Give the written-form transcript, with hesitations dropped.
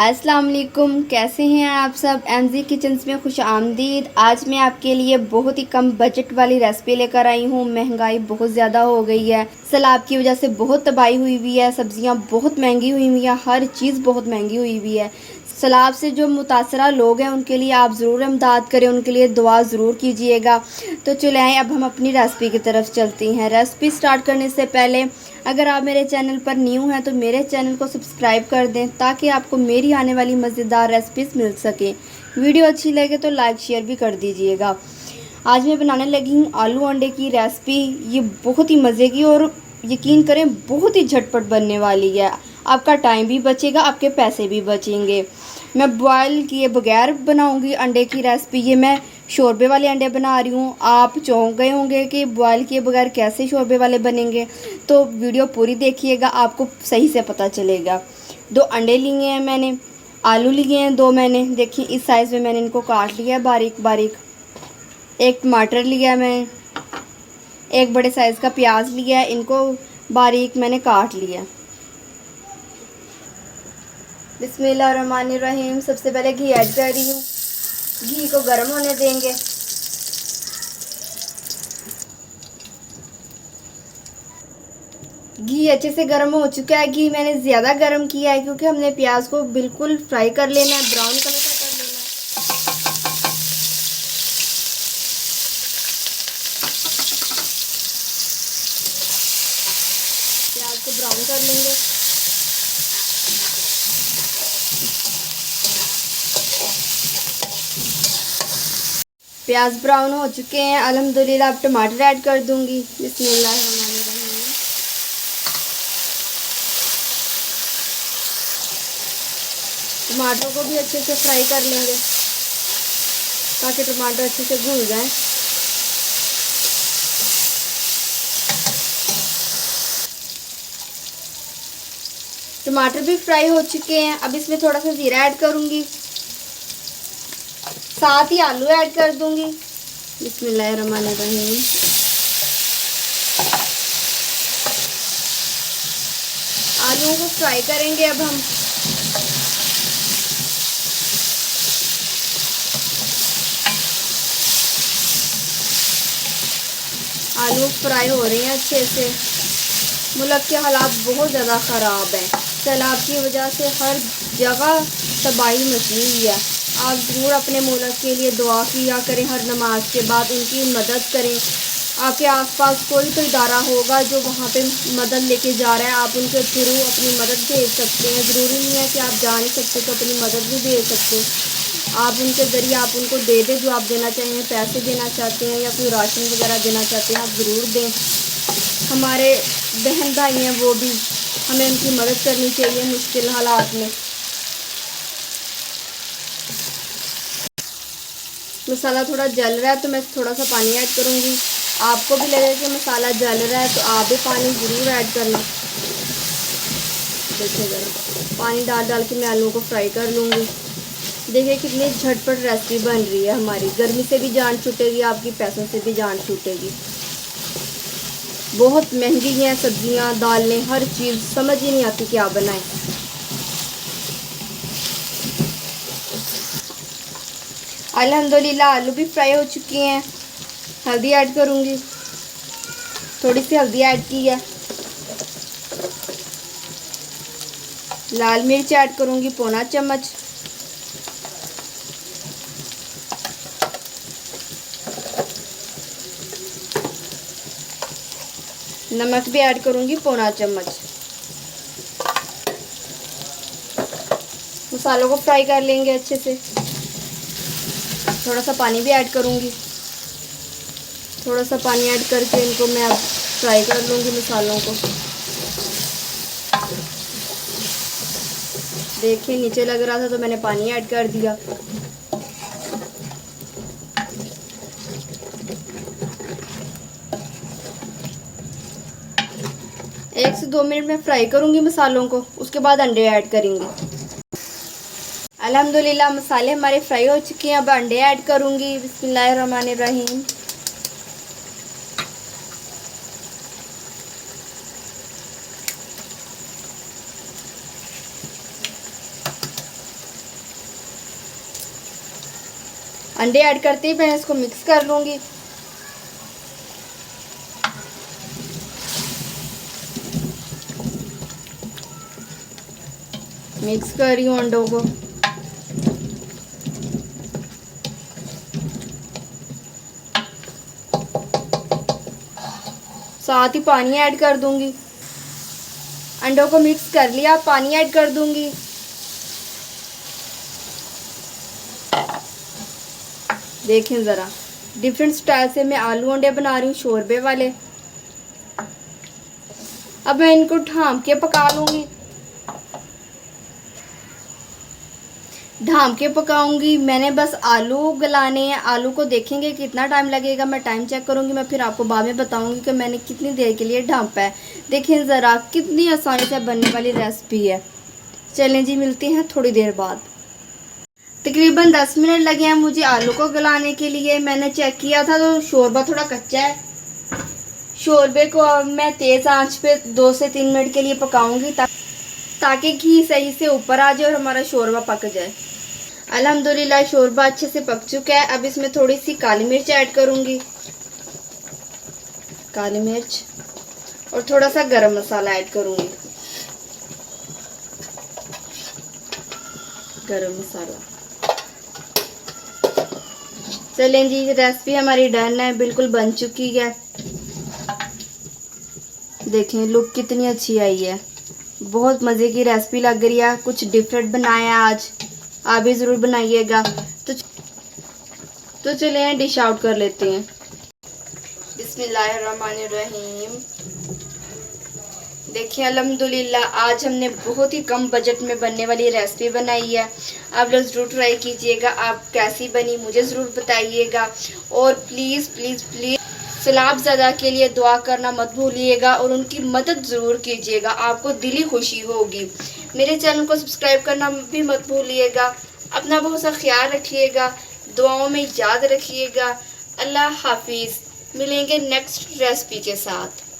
अस्सलाम वालेकुम, कैसे हैं आप सब। एमजी किचन्स में खुश आमदीद। आज मैं आपके लिए बहुत ही कम बजट वाली रेसिपी लेकर आई हूँ। महंगाई बहुत ज़्यादा हो गई है, सैलाब की वजह से बहुत तबाही हुई है, सब्जियाँ बहुत महंगी हुई हैं, हर चीज़ बहुत महंगी हुई है। सैलाब से जो मुतासरा लोग हैं उनके लिए आप ज़रूर इमदाद करें, उनके लिए दुआ ज़रूर कीजिएगा। तो चले आएँ अब हम अपनी रेसिपी की तरफ चलती हैं। रेसिपी स्टार्ट करने से पहले अगर आप मेरे चैनल पर न्यू हैं तो मेरे चैनल को सब्सक्राइब कर दें ताकि आपको मेरी आने वाली मज़ेदार रेसिपीज़ मिल सकें। वीडियो अच्छी लगे तो लाइक शेयर भी कर दीजिएगा। आज मैं बनाने लगी हूँ आलू अंडे की रेसिपी। ये बहुत ही मज़े की और यकीन करें बहुत ही झटपट बनने वाली है। आपका टाइम भी बचेगा, आपके पैसे भी बचेंगे। मैं बॉयल किए बगैर बनाऊंगी अंडे की रेसिपी। ये मैं शोरबे वाले अंडे बना रही हूँ। आप चौंक गए होंगे कि बॉयल किए बगैर कैसे शोरबे वाले बनेंगे, तो वीडियो पूरी देखिएगा, आपको सही से पता चलेगा। 2 अंडे लिए हैं मैंने, आलू लिए हैं 2 मैंने, देखिए इस साइज़ में मैंने इनको काट लिया है बारीक बारीक। 1 टमाटर लिया मैं, 1 बड़े साइज़ का प्याज लिया है, इनको बारीक मैंने काट लिया। बिस्मिल्लाहिर्रहमानिर्रहीम। सबसे पहले घी ऐड कर रही हूँ। घी को गर्म होने देंगे। घी अच्छे से गर्म हो चुका है। घी मैंने ज़्यादा गर्म किया है क्योंकि हमने प्याज को बिल्कुल फ्राई कर लेना है, ब्राउन कलर का कर लेना है। प्याज को ब्राउन कर लेंगे। प्याज ब्राउन हो चुके हैं अल्हम्दुलिल्लाह। अब टमाटर ऐड कर दूंगी। बिस्मिल्लाहिर्रहमानिर्रहीम। टमाटरों को भी अच्छे से फ्राई कर लेंगे ताकि टमाटर अच्छे से घुल जाएं। टमाटर भी फ्राई हो चुके हैं। अब इसमें थोड़ा सा ज़ीरा ऐड करूंगी, साथ ही आलू ऐड कर दूंगी। बिस्मिल्लाहिर्रहमानिर्रहीम। आलूओं को फ्राई करेंगे अब हम। आलू फ्राई हो रहे हैं अच्छे से। मुल्क के हालात बहुत ज़्यादा ख़राब हैं। सैलाब की वजह से हर जगह तबाही मची हुई है। आप ज़रूर अपने मुल्क के लिए दुआ किया करें, हर नमाज के बाद उनकी मदद करें। आपके आसपास कोई तो इदारा होगा जो वहाँ पे मदद लेके जा रहा है, आप उनके थ्रू अपनी मदद भेज सकते हैं। ज़रूरी नहीं है कि आप जा नहीं सकते तो अपनी मदद भी भेज सकते। आप उनके ज़रिए आप उनको दे दें जो आप देना चाहें, पैसे देना चाहते हैं या कोई राशन वगैरह देना चाहते हैं, आप ज़रूर दें। हमारे बहन भाई हैं वो भी, हमें उनकी मदद करनी चाहिए मुश्किल हालात में। मसाला थोड़ा जल रहा है तो मैं थोड़ा सा पानी ऐड करूँगी। आपको भी लगे कि मसाला जल रहा है तो आप भी पानी ज़रूर ऐड करना। देखिए ज़रा पानी डाल डाल के मैं आलू को फ्राई कर लूँगी। देखिए कितनी झटपट रेसिपी बन रही है हमारी। गर्मी से भी जान छूटेगी, आपकी पैसों से भी जान छूटेगी। बहुत महंगी हैं सब्जियां, दालें, हर चीज़, समझ ही नहीं आती क्या बनाएं। अल्हम्दुलिल्लाह आलू भी फ्राई हो चुके हैं। हल्दी ऐड करूँगी, थोड़ी सी हल्दी ऐड की है। लाल मिर्च ऐड करूँगी पौना चम्मच। नमक भी ऐड करूँगी पौना चम्मच। मसालों को फ्राई कर लेंगे अच्छे से। थोड़ा सा पानी भी ऐड करूँगी। थोड़ा सा पानी ऐड करके इनको मैं अब फ्राई कर लूँगी मसालों को। देखिए नीचे लग रहा था तो मैंने पानी ऐड कर दिया। एक से 2 मिनट में फ्राई करूँगी मसालों को, उसके बाद अंडे ऐड करेंगे। अल्हम्दुलिल्लाह मसाले हमारे फ्राई हो चुके हैं। अब अंडे ऐड करूँगी। बिस्मिल्लाहिर्रहमानिर्रहीम। अंडे ऐड करते ही मैं इसको मिक्स कर लूँगी। मिक्स कर रही हूँ अंडों को। साथ ही पानी ऐड कर दूंगी। अंडों को मिक्स कर लिया, पानी ऐड कर दूंगी। देखें ज़रा, डिफरेंट स्टाइल से मैं आलू अंडे बना रही हूँ, शोरबे वाले। अब मैं इनको ढाम के पका लूँगी। ढाम के पकाऊंगी। मैंने बस आलू गलाने हैं। आलू को देखेंगे कितना टाइम लगेगा, मैं टाइम चेक करूंगी। मैं फिर आपको बाद में बताऊंगी कि मैंने कितनी देर के लिए ढांपा है। देखें ज़रा कितनी आसानी से बनने वाली रेसिपी है। चलें जी, मिलते हैं थोड़ी देर बाद। तकरीबन 10 मिनट लगे हैं मुझे आलू को गलाने के लिए। मैंने चेक किया था तो शोरबा थोड़ा कच्चा है। शोरबे को अब मैं तेज़ आंच पे 2 से 3 मिनट के लिए पकाऊंगी ताकि घी सही से ऊपर आ जाए और हमारा शोरबा पक जाए। अल्हम्दुलिल्लाह शोरबा अच्छे से पक चुका है। अब इसमें थोड़ी सी काली मिर्च ऐड करूंगी, काली मिर्च, और थोड़ा सा गरम मसाला ऐड करूंगी, गरम मसाला। चलें जी, रेसिपी हमारी डन है, बिल्कुल बन चुकी है। देखें लुक कितनी अच्छी आई है। बहुत मज़े की रेसिपी लग रही है। कुछ डिफरेंट बनाया आज, आप भी ज़रूर बनाइएगा। तो चलें डिश आउट कर लेते हैं। बिस्मिल्लाहिर्रहमानिर्रहीम। देखिए अल्हम्दुलिल्लाह आज हमने बहुत ही कम बजट में बनने वाली रेसिपी बनाई है। आप लोग ज़रूर ट्राई कीजिएगा। आप कैसी बनी मुझे ज़रूर बताइएगा। और प्लीज़ प्लीज़ प्लीज़ सलाबज़ादा के लिए दुआ करना मत भूलिएगा और उनकी मदद ज़रूर कीजिएगा, आपको दिली खुशी होगी। मेरे चैनल को सब्सक्राइब करना भी मत भूलिएगा। अपना बहुत सा ख्याल रखिएगा, दुआओं में याद रखिएगा। अल्लाह हाफिज़। मिलेंगे नेक्स्ट रेसिपी के साथ।